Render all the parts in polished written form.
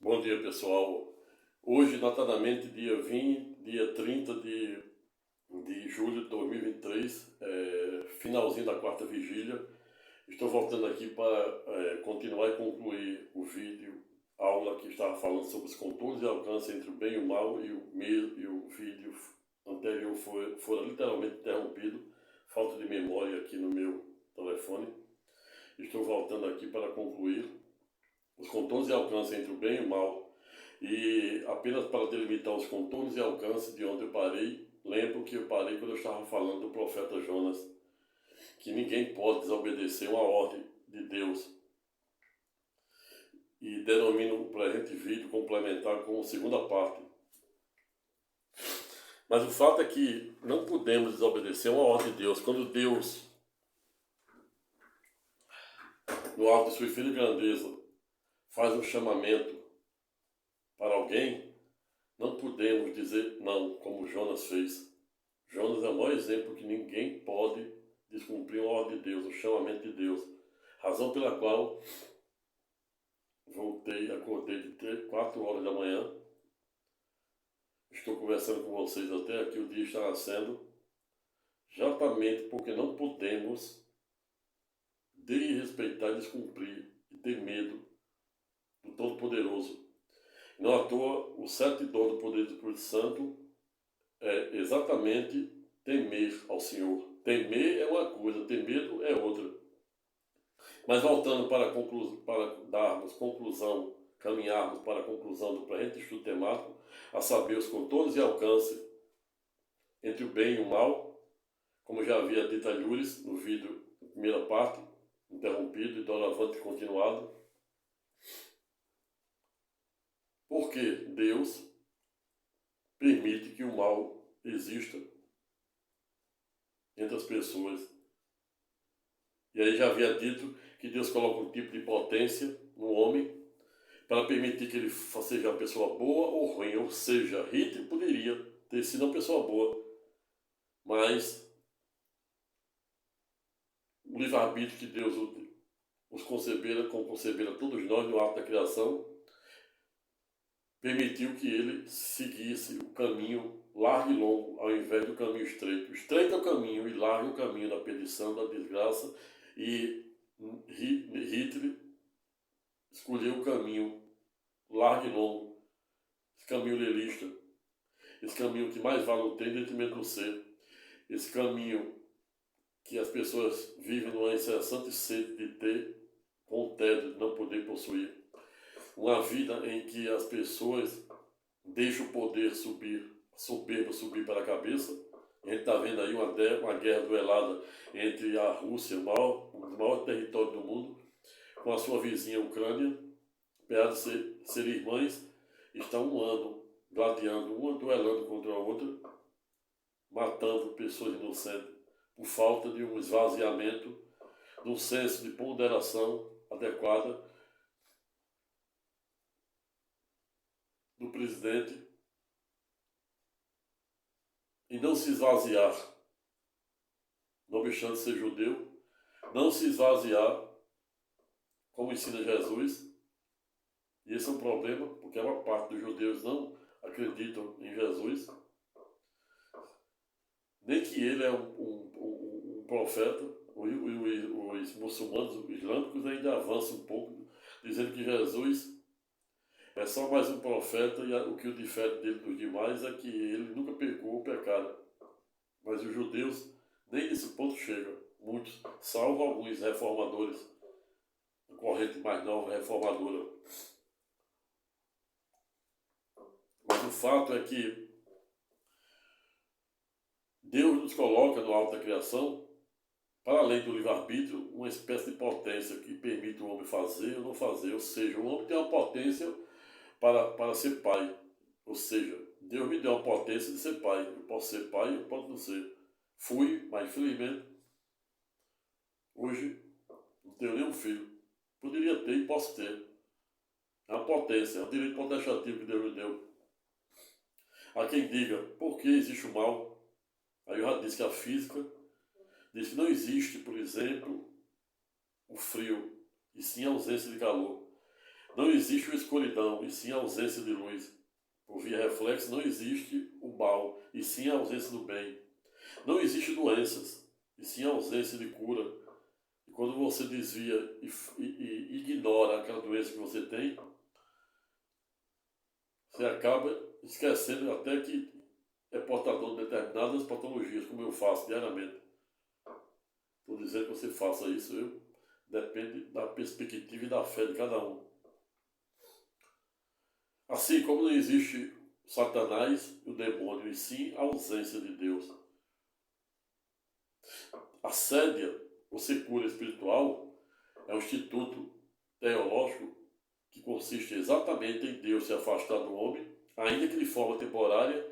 Bom dia, pessoal. Hoje, notadamente, dia 30 de julho de 2023, finalzinho da quarta vigília. Estou voltando aqui para continuar e concluir o vídeo, a aula que estava falando sobre os contornos e alcance entre o bem e o mal, e o vídeo anterior foi literalmente interrompido, falta de memória aqui no meu telefone. Estou voltando aqui para concluir os contornos e alcance entre o bem e o mal. E apenas para delimitar os contornos e alcance de onde eu parei, lembro que eu parei quando eu estava falando do profeta Jonas, que ninguém pode desobedecer uma ordem de Deus. E denomino o presente vídeo complementar como segunda parte. Mas o fato é que não podemos desobedecer uma ordem de Deus. Quando Deus, no alto de sua infinita grandeza, faz um chamamento para alguém, não podemos dizer não, como Jonas fez. Jonas é o maior exemplo que ninguém pode descumprir uma ordem de Deus, o chamamento de Deus. Razão pela qual acordei de 4 horas da manhã. Estou conversando com vocês até aqui, o dia está nascendo. Exatamente porque não podemos desrespeitar, descumprir e ter medo do Todo-Poderoso. Não à toa, o 7 dom do poder do Espírito Santo é exatamente temer ao Senhor. Temer é uma coisa, ter medo é outra. Mas voltando para darmos conclusão, caminharmos para a conclusão do presente estudo temático, a saber os contornos e alcance entre o bem e o mal, como já havia dito a Lures no vídeo, na primeira parte, interrompido e doravante continuado. Porque Deus permite que o mal exista entre as pessoas. E aí já havia dito que Deus coloca um tipo de potência no homem para permitir que ele seja uma pessoa boa ou ruim. Ou seja, Hitler poderia ter sido uma pessoa boa, mas o livre-arbítrio que Deus os concebera, como concebera todos nós no ato da criação, permitiu que ele seguisse o caminho largo e longo, ao invés do caminho estreito. Estreito é o caminho e largo é o caminho da perdição, da desgraça, e Hitler escolheu o caminho largo e longo, esse caminho lelista, esse caminho que mais vale o ter em detrimento do ser, esse caminho que as pessoas vivem numa incessante sede de ter, com o tédio de não poder possuir. Uma vida em que as pessoas deixam o poder soberbo subir para a cabeça. A gente está vendo aí uma guerra duelada entre a Rússia, o maior território do mundo, com a sua vizinha Ucrânia, apesar de ser irmãs, estão um ano gladiando, uma duelando contra a outra, matando pessoas inocentes, por falta de um esvaziamento, de um senso de ponderação adequada do presidente, e não se esvaziar, não obstante ser judeu, não se esvaziar, como ensina Jesus. E esse é um problema, porque uma parte dos judeus não acreditam em Jesus, nem que ele é um profeta. Os muçulmanos, os islâmicos ainda avançam um pouco, dizendo que Jesus é só mais um profeta, e o que o difere dele dos demais é que ele nunca pecou o pecado. Mas os judeus nem nesse ponto chegam, muitos, salvo alguns reformadores, a corrente mais nova reformadora. Mas o fato é que Deus nos coloca no alto da criação, para além do livre-arbítrio, uma espécie de potência que permite o homem fazer ou não fazer. Ou seja, o homem tem uma potência para ser pai. Ou seja, Deus me deu a potência de ser pai. Eu posso ser pai, eu posso não ser. Fui, mas infelizmente, hoje não tenho nenhum filho. Poderia ter e posso ter. É uma potência, é um direito potestativo que Deus me deu. Há quem diga, por que existe o mal? Aí eu já disse que a física diz que não existe, por exemplo, o frio, e sim a ausência de calor. Não existe a escuridão, e sim a ausência de luz. Por via reflexo, não existe o mal, e sim a ausência do bem. Não existe doenças, e sim a ausência de cura. E quando você desvia e ignora aquela doença que você tem, você acaba esquecendo até que é portador de determinadas patologias, como eu faço diariamente. Estou dizendo que você faça isso, viu? Depende da perspectiva e da fé de cada um. Assim como não existe Satanás, o demônio, e sim a ausência de Deus. A sédia, ou secura espiritual, é um instituto teológico que consiste exatamente em Deus se afastar do homem, ainda que de forma temporária,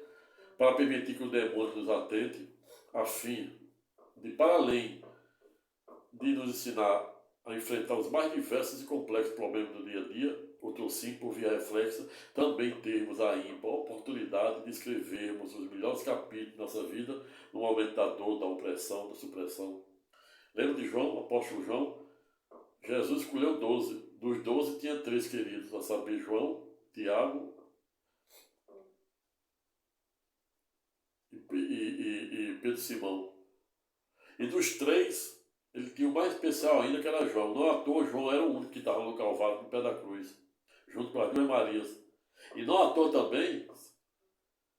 para permitir que o demônio nos atente, a fim de, para além de nos ensinar a enfrentar os mais diversos e complexos problemas do dia a dia, outro sim, por via reflexa, também termos a ímpar oportunidade de escrevermos os melhores capítulos da nossa vida no momento da dor, da opressão, da supressão. Lembra de João, o apóstolo João? Jesus escolheu 12. Dos 12 tinha 3 queridos, a saber, João, Tiago e Pedro Simão. E dos 3, ele tinha o mais especial ainda, que era João. Não à toa, João era o único que estava no Calvário, no pé da cruz, junto com as duas Marias. E não à toa também,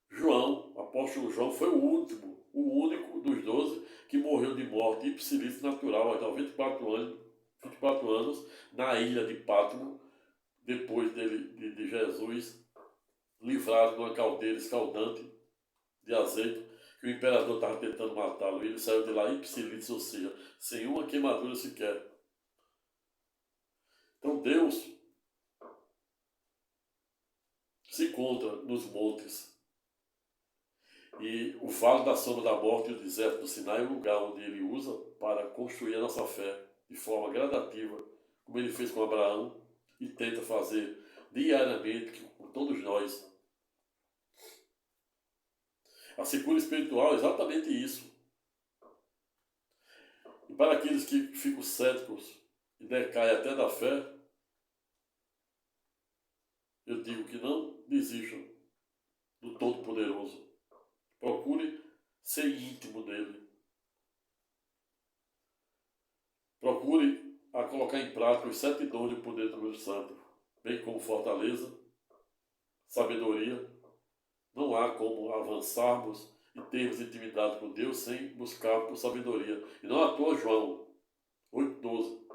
João, o apóstolo João, foi o último, o único dos 12 que morreu de morte ipsilítica natural aos 24 anos, na ilha de Pátmo, depois de Jesus livrado de uma caldeira escaldante de azeite, que o imperador estava tentando matá-lo, e ele saiu de lá ipsilítico, ou seja, sem uma queimadura sequer. Então Deus se encontra nos montes, e o vale da sombra da morte e o deserto do Sinai é o lugar onde ele usa para construir a nossa fé de forma gradativa, como ele fez com Abraão e tenta fazer diariamente com todos nós. A secura espiritual é exatamente isso. E para aqueles que ficam céticos e decaem até da fé, eu digo que não desistam do Todo-Poderoso. Procure ser íntimo dele. Procure a colocar em prática os 7 dons do poder do Espírito Santo, bem como fortaleza, sabedoria. Não há como avançarmos e termos intimidade com Deus sem buscar por sabedoria. E não à toa João 8,12.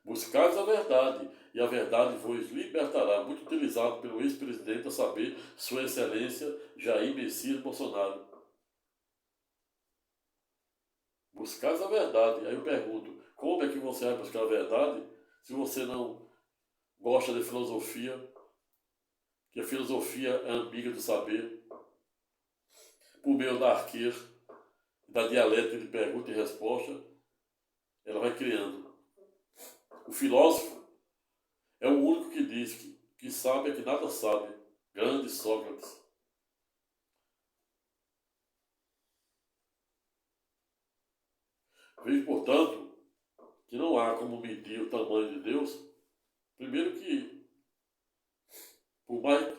Buscais a verdade, e a verdade vos libertará. Muito utilizado pelo ex-presidente, a saber, Sua Excelência Jair Messias Bolsonaro. Buscais a verdade. Aí eu pergunto, como é que você vai buscar a verdade se você não gosta de filosofia, que a filosofia é amiga do saber, por meio da arqueira, da dialética de pergunta e resposta, ela vai criando. O filósofo é o único que diz que sabe é que nada sabe. Grande Sócrates. Vejo, portanto, que não há como medir o tamanho de Deus. Primeiro que, por mais,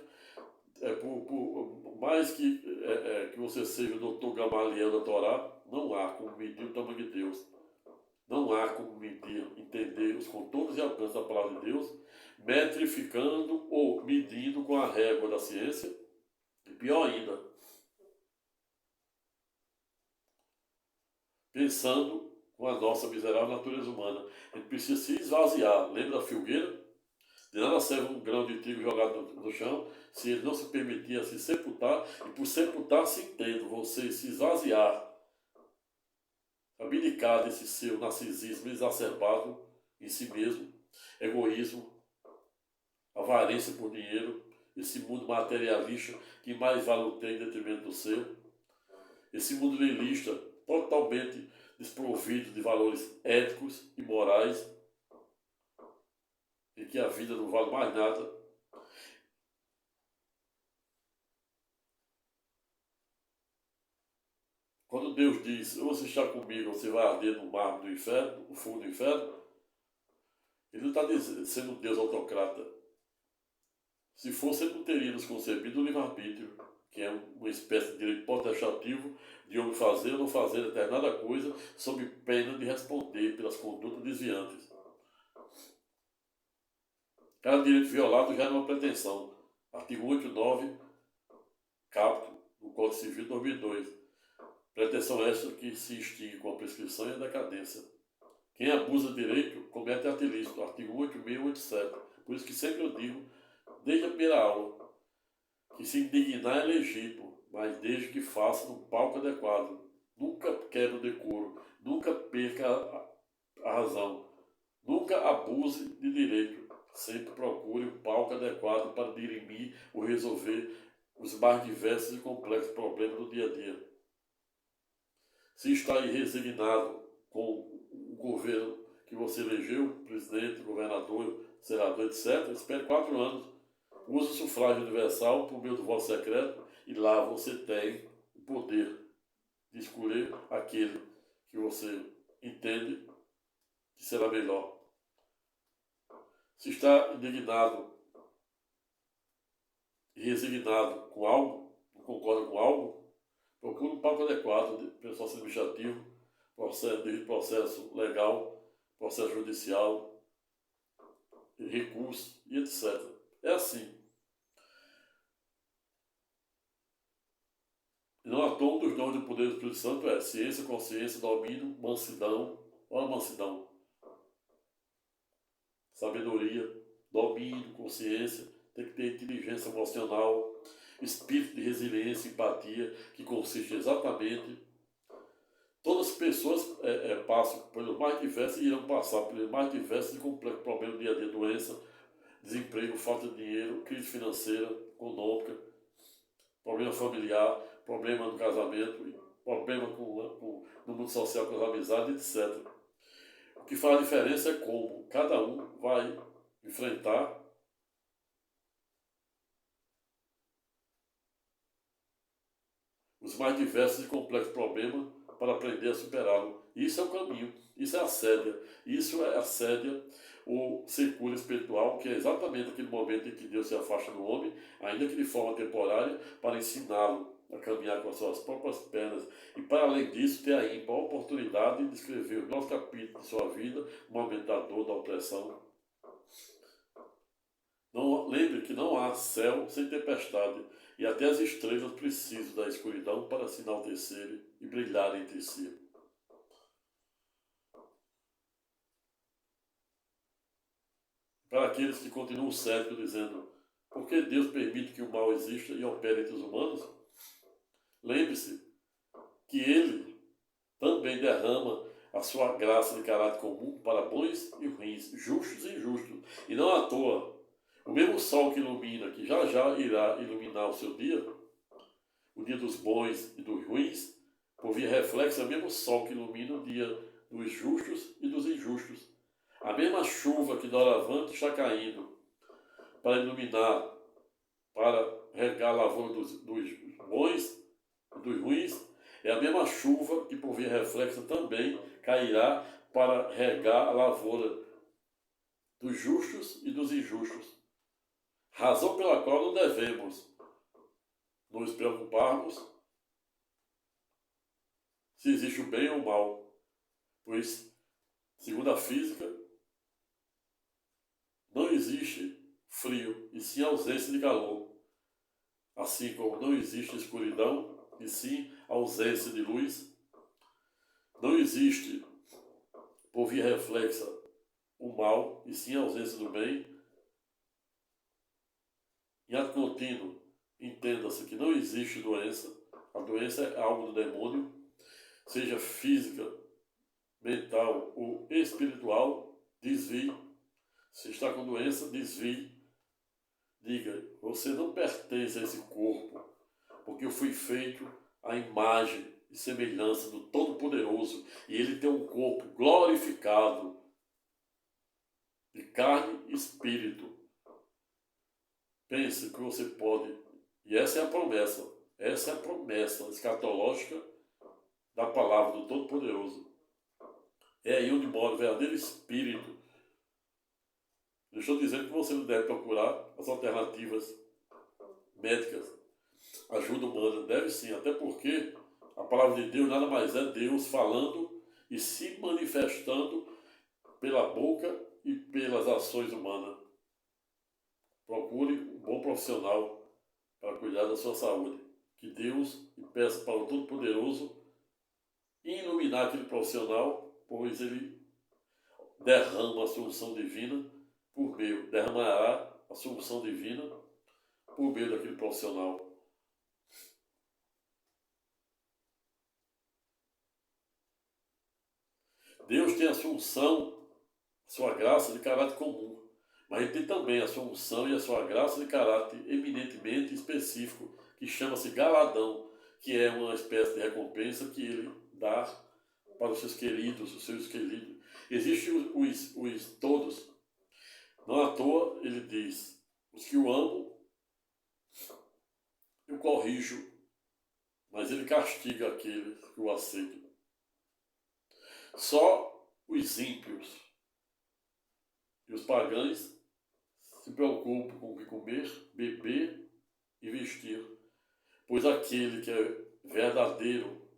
por mais que você seja o doutor Gamaliel da Torá, não há como medir o tamanho de Deus. Não há como medir, entender os contornos e alcances da palavra de Deus, metrificando ou medindo com a régua da ciência, e pior ainda, pensando com a nossa miserável natureza humana. A gente precisa se esvaziar. Lembra da filgueira? De nada serve um grão de trigo jogado no chão se ele não se permitir se sepultar, e por sepultar se entende você se esvaziar, abdicar desse seu narcisismo exacerbado em si mesmo, egoísmo, avarência por dinheiro, esse mundo materialista que mais vale o ter em detrimento do ser, esse mundo lilista totalmente desprovido de valores éticos e morais, em que a vida não vale mais nada. Quando Deus diz, ou você está comigo, ou você vai arder no mar do inferno, no fogo do inferno, ele não está sendo Deus autocrata. Se fosse, ele não teria nos concebido o livre-arbítrio, que é uma espécie de direito potestativo de homem fazer ou não fazer determinada coisa, sob pena de responder pelas condutas desviantes. Cada direito violado gera uma pretensão. Artigo 89, caput do Código Civil de 2002. Pretensão esta que se extingue com a prescrição e a decadência. Quem abusa de direito comete ato ilícito. Artigo 86 e 87. Por isso que sempre eu digo, desde a primeira aula, que se indignar é legítimo, mas desde que faça no palco adequado. Nunca quebre o decoro, nunca perca a razão, nunca abuse de direito. Sempre procure o palco adequado para dirimir ou resolver os mais diversos e complexos problemas do dia a dia. Se está resignado com o governo que você elegeu, presidente, governador, senador, etc., espere 4 anos. Use o sufrágio universal por meio do voto secreto e lá você tem o poder de escolher aquele que você entende que será melhor. Se está indignado e resignado com algo, não concorda com algo, procure um palco adequado de processo administrativo, processo legal, processo judicial, recurso e etc. É assim. E não à toa um dos dons do poder do Espírito Santo é ciência, consciência, domínio, mansidão. Olha a mansidão. Sabedoria, domínio, consciência, tem que ter inteligência emocional, espírito de resiliência, empatia, que consiste exatamente. Todas as pessoas passam pelos mais diversos e irão passar pelos mais diversos e complexos problemas do dia a dia, doença, desemprego, falta de dinheiro, crise financeira, econômica, problema familiar, problema no casamento, problema no mundo social com as amizades, etc. O que faz a diferença é como cada um vai enfrentar os mais diversos e complexos problemas para aprender a superá-lo. Isso é o caminho, isso é a sédia, isso é a sédia ou secura espiritual, que é exatamente aquele momento em que Deus se afasta do homem, ainda que de forma temporária, para ensiná-lo a caminhar com as suas próprias pernas e, para além disso, ter a ímpar oportunidade de escrever os novos capítulos de sua vida, no momento da dor, da opressão. Não, lembre que não há céu sem tempestade, e até as estrelas precisam da escuridão para se enaltecerem e brilharem entre si. Para aqueles que continuam céticos dizendo por que Deus permite que o mal exista e opere entre os humanos, lembre-se que Ele também derrama a sua graça de caráter comum para bons e ruins, justos e injustos, e não à toa. O mesmo sol que ilumina, que já já irá iluminar o seu dia, o dia dos bons e dos ruins, por via reflexo, é o mesmo sol que ilumina o dia dos justos e dos injustos. A mesma chuva que doravante está caindo para iluminar, para regar a lavoura dos bons e dos ruins, é a mesma chuva que, por via reflexa, também cairá para regar a lavoura dos justos e dos injustos. Razão pela qual não devemos nos preocuparmos se existe o bem ou o mal, pois, segundo a física, não existe frio, e sim ausência de calor, assim como não existe escuridão, e sim ausência de luz. Não existe, por via reflexa, o mal, e sim ausência do bem. Em ato contínuo, entenda-se que não existe doença. A doença é algo do demônio, seja física, mental ou espiritual. Desvie. Se está com doença, desvie. Diga, você não pertence a esse corpo, porque eu fui feito à imagem e semelhança do Todo-Poderoso, e ele tem um corpo glorificado de carne e espírito. Pense que você pode, e essa é a promessa escatológica da palavra do Todo-Poderoso. É aí onde mora o verdadeiro espírito Não estou dizendo que você não deve procurar as alternativas médicas, ajuda humana, deve sim, até porque a palavra de Deus nada mais é Deus falando e se manifestando pela boca e pelas ações humanas. Procure um bom profissional para cuidar da sua saúde. Que Deus e peça para o Todo-Poderoso iluminar aquele profissional, pois ele derrama a solução divina derramará a solução divina por meio daquele profissional. Deus tem a sua unção, a sua graça de caráter comum, mas ele tem também a sua unção e a sua graça de caráter eminentemente específico, que chama-se galadão, que é uma espécie de recompensa que ele dá para os seus queridos, Existem os todos. Não à toa ele diz, os que o amam, eu corrijo, mas ele castiga aqueles que o aceitam. Só os ímpios e os pagãos se preocupam com o que comer, beber e vestir, pois aquele que é verdadeiro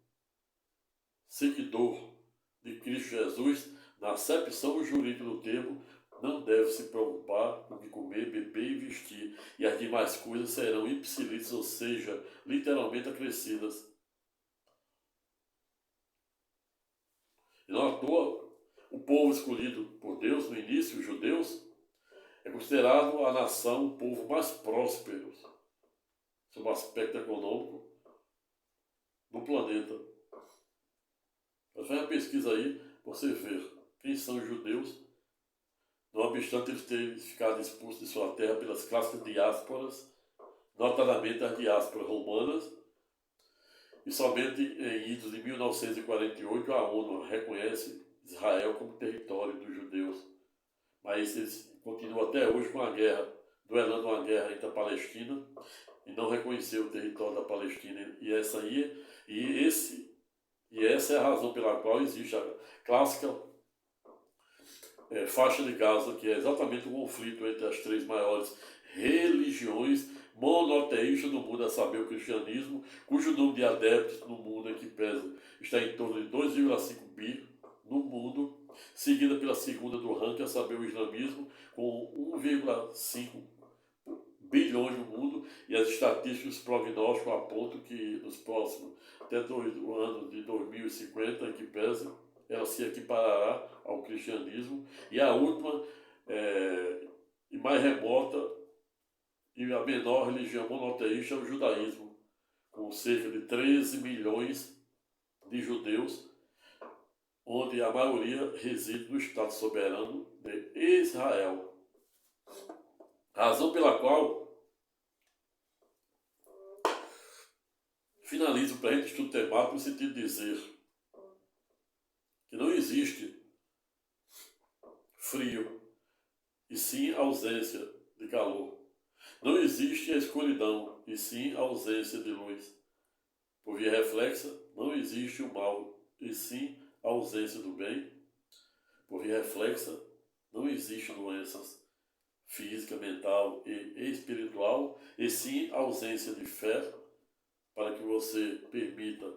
seguidor de Cristo Jesus, na acepção jurídica do termo, não deve se preocupar com o que comer, beber e vestir, e as demais coisas serão ipsilites, ou seja, literalmente acrescidas. E não à toa, o povo escolhido por Deus no início, os judeus, é considerado a nação, o povo mais próspero, sob o aspecto econômico, do planeta. Mas faz uma pesquisa aí, você ver quem são os judeus, não obstante eles terem ficado expulsos de sua terra pelas clássicas diásporas, notadamente as diásporas romanas, e somente em idos de 1948 a ONU reconhece Israel como território dos judeus. Mas eles continuam até hoje com a guerra, duelando uma guerra entre a Palestina e não reconheceu o território da Palestina. E essa é a razão pela qual existe a clássica faixa de Gaza, que é exatamente o conflito entre as três maiores religiões monoteístas do mundo, a saber, o cristianismo, cujo número de adeptos no mundo está em torno de 2,5 bi no mundo, seguida pela segunda do ranking, a saber, o islamismo, com 1,5 bilhões no mundo, e as estatísticas prognósticos apontam que nos próximos, até o ano de 2050, em que pese, ela se equiparará ao cristianismo, e a última e mais remota e a menor religião monoteísta é o judaísmo, com cerca de 13 milhões de judeus, onde a maioria reside no Estado soberano de Israel. Razão pela qual finalizo o presente estudo temático no sentido de dizer que não existe frio, e sim ausência de calor. Não existe a escuridão, e sim a ausência de luz. Por via reflexa, não existe o mal, e sim a ausência do bem. Por via reflexa, não existe doenças física, mental e espiritual, e sim a ausência de fé, para que você permita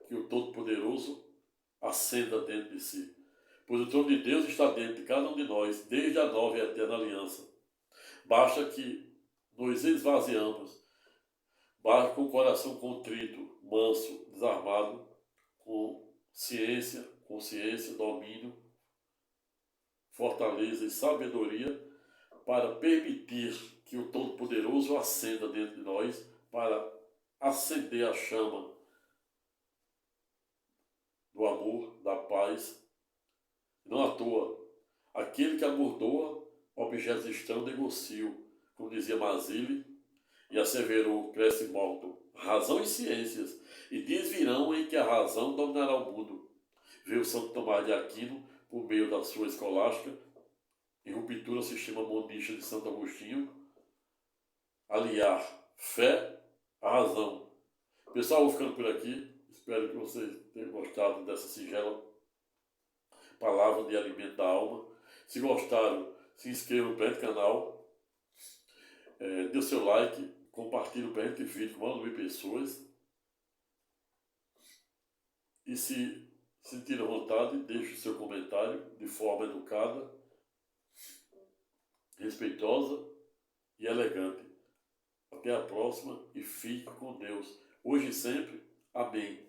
que o Todo-Poderoso ascenda dentro de si. Pois o trono de Deus está dentro de cada um de nós, desde a nova e eterna aliança. Basta que nos esvaziamos, basta com o coração contrito, manso, desarmado, com ciência, consciência, domínio, fortaleza e sabedoria, para permitir que o Todo-Poderoso ascenda dentro de nós, para acender a chama do amor, da paz. Não à toa, aquele que amordoa objetos estranhos negocia, como dizia Mazili, e asseverou Cresce Morton, razão e ciências, e dias virão em que a razão dominará o mundo. Veio Santo Tomás de Aquino, por meio da sua escolástica, em ruptura ao sistema monista de Santo Agostinho, aliar fé à razão. Pessoal, vou ficando por aqui. Espero que vocês tenham gostado dessa singela palavra de alimento da alma. Se gostaram, se inscreva no presente canal, dê o seu like, compartilhe o presente vídeo com mais de 1.000 pessoas. E se sentir à vontade, deixe o seu comentário de forma educada, respeitosa e elegante. Até a próxima e fique com Deus. Hoje e sempre. Amém.